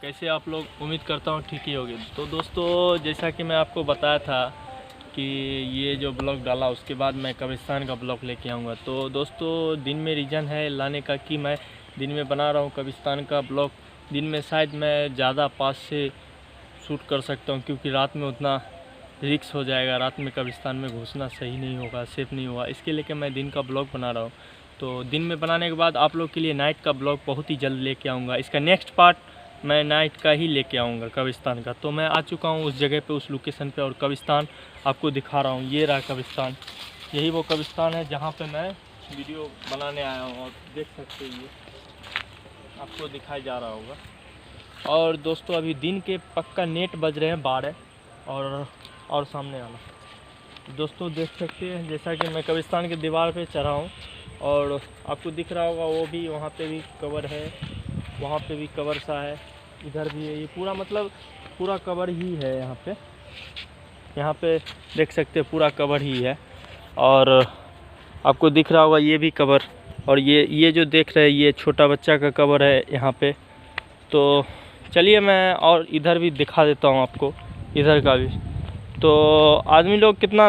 कैसे आप लोग? उम्मीद करता हूँ ठीक ही होगी। तो दोस्तों, जैसा कि मैं आपको बताया था कि ये जो ब्लॉग डाला उसके बाद मैं कब्रिस्तान का ब्लॉग लेके आऊँगा। तो दोस्तों, दिन में रीज़न है लाने का कि मैं दिन में बना रहा हूँ कब्रिस्तान का ब्लॉग। दिन में शायद मैं ज़्यादा पास से शूट कर सकता हूँ, क्योंकि रात में उतना रिस्क हो जाएगा। रात में कब्रिस्तान में घुसना सही नहीं होगा, सेफ़ नहीं होगा। इसके लेके मैं दिन का ब्लॉग बना रहा हूँ। तो दिन में बनाने के बाद आप लोग के लिए नाइट का ब्लॉग बहुत ही जल्द लेके आऊँगा। इसका नेक्स्ट पार्ट मैं नाइट का ही लेके आऊँगा कब्रिस्तान का। तो मैं आ चुका हूँ उस जगह पे, उस लोकेशन पे, और कब्रिस्तान आपको दिखा रहा हूँ। ये रहा कब्रिस्तान, यही वो कब्रिस्तान है जहाँ पे मैं वीडियो बनाने आया हूँ। और देख सकते हैं, ये आपको दिखाई जा रहा होगा। और दोस्तों, अभी दिन के पक्का नेट बज रहे हैं 12 और सामने आना। दोस्तों देख सकते हैं, जैसा कि मैं कब्रिस्तान के दीवार पे चढ़ा हूँ और आपको दिख रहा होगा वो भी, वहाँ पे भी कवर है, वहाँ पे भी कवर सा है, इधर भी है। ये पूरा मतलब पूरा कवर ही है यहाँ पे देख सकते हैं, पूरा कवर ही है। और आपको दिख रहा होगा ये भी कवर, और ये जो देख रहे हैं ये छोटा बच्चा का कवर है यहाँ पे। तो चलिए मैं और इधर भी दिखा देता हूँ आपको, इधर का भी। तो आदमी लोग कितना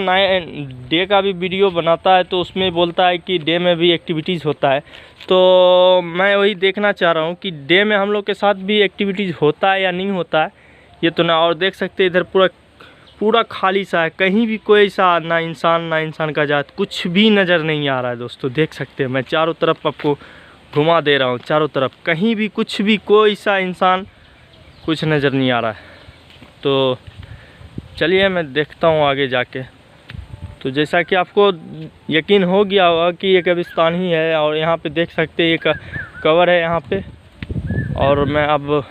डे का भी वीडियो बनाता है तो उसमें बोलता है कि डे में भी एक्टिविटीज़ होता है। तो मैं वही देखना चाह रहा हूँ कि डे में हम लोग के साथ भी एक्टिविटीज़ होता है या नहीं होता है, ये तो ना। और देख सकते हैं इधर पूरा खाली सा है, कहीं भी कोई सा ना इंसान का जात, कुछ भी नज़र नहीं आ रहा है। दोस्तों देख सकते हैं, मैं चारों तरफ आपको घुमा दे रहा हूँ, चारों तरफ कहीं भी कुछ भी कोई सा इंसान कुछ नज़र नहीं आ रहा है। तो चलिए मैं देखता हूँ आगे जाके। तो जैसा कि आपको यकीन हो गया होगा कि ये कब्रिस्तान ही है, और यहाँ पे देख सकते हैं ये कवर है यहाँ पे। और मैं अब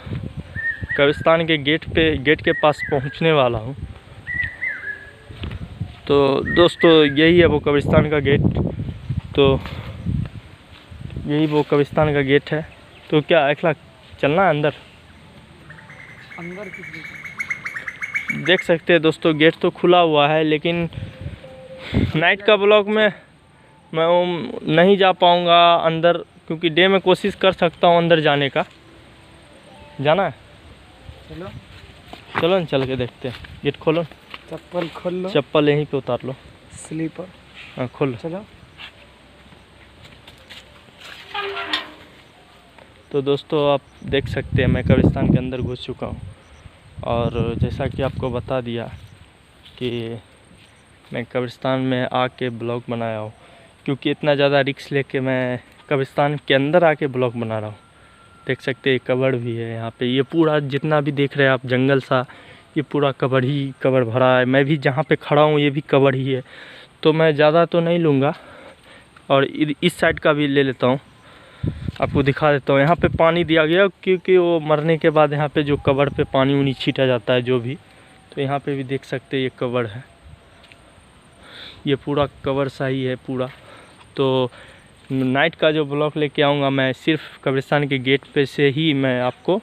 कब्रिस्तान के गेट के पास पहुँचने वाला हूँ। तो दोस्तों, यही है वो कब्रिस्तान का गेट। तो यही वो कब्रिस्तान का गेट है। तो क्या अखला चलना है अंदर देख सकते हैं दोस्तों, गेट तो खुला हुआ है, लेकिन नाइट का ब्लॉग में मैं नहीं जा पाऊँगा अंदर, क्योंकि डे में कोशिश कर सकता हूँ अंदर जाने का। जाना है? चलो न चल के देखते हैं। गेट खोलो, चप्पल खोल लो, चप्पल यहीं पे उतार लो, स्लीपर। हाँ खोल लो। चलो। तो दोस्तों, आप देख सकते हैं मैं कब्रिस्तान के अंदर घुस चुका हूँ। और जैसा कि आपको बता दिया कि मैं कब्रिस्तान में आके ब्लॉग बनाया हूँ, क्योंकि इतना ज़्यादा रिस्क लेके मैं कब्रिस्तान के अंदर आके ब्लॉग बना रहा हूँ। देख सकते हैं कवर भी है यहाँ पे। ये पूरा जितना भी देख रहे हैं आप जंगल सा, ये पूरा कवर भरा है। मैं भी जहाँ पे खड़ा हूँ ये भी कवर ही है। तो मैं ज़्यादा तो नहीं लूँगा, और इस साइड का भी ले लेता हूँ, आपको दिखा देता हूँ। यहाँ पे पानी दिया गया, क्योंकि वो मरने के बाद यहाँ पे जो कवर पे पानी उनी छीटा जाता है जो भी। तो यहाँ पे भी देख सकते हैं ये कवर है, ये पूरा कवर सा ही है पूरा। तो नाइट का जो ब्लॉग लेके आऊँगा मैं, सिर्फ कब्रिस्तान के गेट पे से ही मैं आपको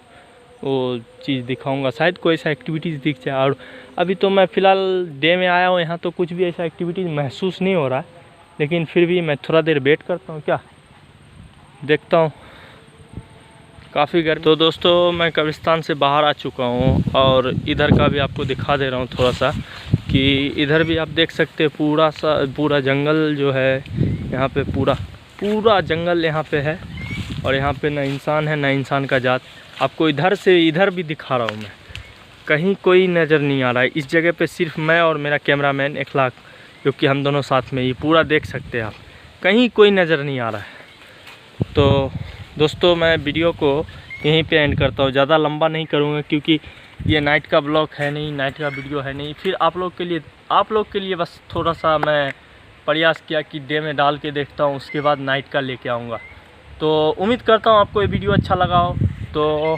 वो चीज़ दिखाऊंगा। शायद कोई ऐसा एक्टिविटीज़ दिख जाए। और अभी तो मैं फ़िलहाल डे में आया हूँ यहाँ, तो कुछ भी ऐसा एक्टिविटीज़ महसूस नहीं हो रहा है, लेकिन फिर भी मैं थोड़ा देर वेट करता हूँ, क्या देखता हूँ। काफ़ी गर्मी। तो दोस्तों, मैं कब्रिस्तान से बाहर आ चुका हूँ, और इधर का भी आपको दिखा दे रहा हूँ थोड़ा सा, कि इधर भी आप देख सकते हैं पूरा जंगल जो है यहाँ पे, पूरा जंगल यहाँ पे है। और यहाँ पे ना इंसान है ना इंसान का जात। आपको इधर भी दिखा रहा हूँ मैं, कहीं कोई नज़र नहीं आ रहा है। इस जगह पे सिर्फ मैं और मेरा कैमरामैन इखलाक, क्योंकि हम दोनों साथ में, ये पूरा देख सकते हैं आप, कहीं कोई नज़र नहीं आ रहा है। तो दोस्तों, मैं वीडियो को यहीं पे एंड करता हूँ, ज़्यादा लंबा नहीं करूँगा, क्योंकि ये नाइट का ब्लॉग है नहीं, नाइट का वीडियो है नहीं। फिर आप लोग के लिए बस थोड़ा सा मैं प्रयास किया कि डे में डाल के देखता हूँ, उसके बाद नाइट का लेके आऊँगा। तो उम्मीद करता हूँ आपको ये वीडियो अच्छा लगा हो। तो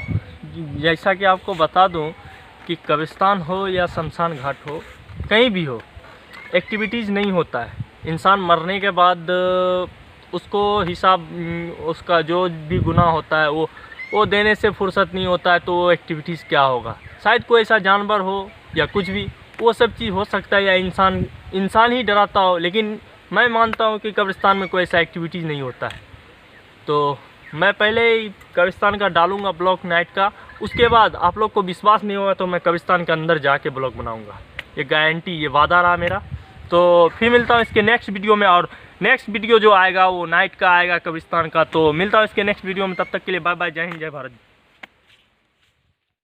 जैसा कि आपको बता दूँ कि कब्रिस्तान हो या शमशान घाट हो, कहीं भी हो, एक्टिविटीज़ नहीं होता है। इंसान मरने के बाद उसको हिसाब, उसका जो भी गुनाह होता है वो देने से फुर्सत नहीं होता है। तो वो एक्टिविटीज़ क्या होगा? शायद कोई ऐसा जानवर हो या कुछ भी, वो सब चीज़ हो सकता है, या इंसान ही डराता हो। लेकिन मैं मानता हूँ कि कब्रिस्तान में कोई ऐसा एक्टिविटीज़ नहीं होता है। तो मैं पहले ही कब्रिस्तान का डालूँगा ब्लॉग नाइट का, उसके बाद आप लोग को विश्वास नहीं होगा तो मैं कब्रिस्तान के अंदर जाके ब्लॉग बनाऊँगा, ये गारंटी, ये वादा रहा मेरा। तो फिर मिलता हूँ इसके नेक्स्ट वीडियो में, और नेक्स्ट वीडियो जो आएगा वो नाइट का आएगा कब्रिस्तान का। तो मिलता हूँ इसके नेक्स्ट वीडियो में, तब तक के लिए बाय बाय, जय हिंद, जय भारत।